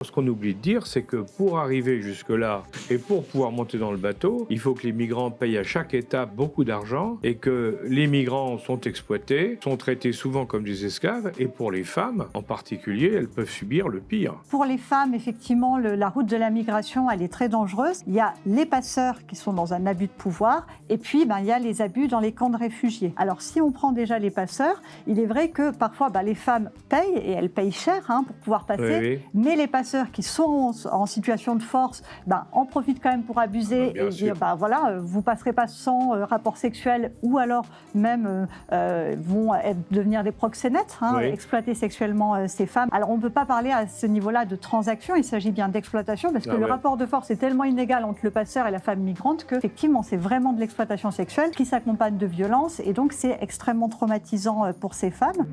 Ce qu'on oublie de dire, c'est que pour arriver jusque-là et pour pouvoir monter dans le bateau, il faut que les migrants payent à chaque étape beaucoup d'argent et que les migrants sont exploités, sont traités souvent comme des esclaves et pour les femmes en particulier, elles peuvent subir le pire. Pour les femmes, effectivement, la route de la migration, elle est très dangereuse. Il y a les passeurs qui sont dans un abus de pouvoir et puis il y a les abus dans les camps de réfugiés. Alors si on prend déjà les passeurs, il est vrai que parfois les femmes payent et elles payent cher pour pouvoir passer, mais les passeurs qui sont en situation de force en profitent quand même pour abuser et dire vous passerez pas sans rapport sexuel ou alors même vont devenir des proxénètes, exploiter sexuellement ces femmes. Alors on ne peut pas parler à ce niveau-là de transaction, il s'agit bien d'exploitation parce que le rapport de force est tellement inégal entre le passeur et la femme migrante que effectivement c'est vraiment de l'exploitation sexuelle qui s'accompagne de violence et donc c'est extrêmement traumatisant pour ces femmes.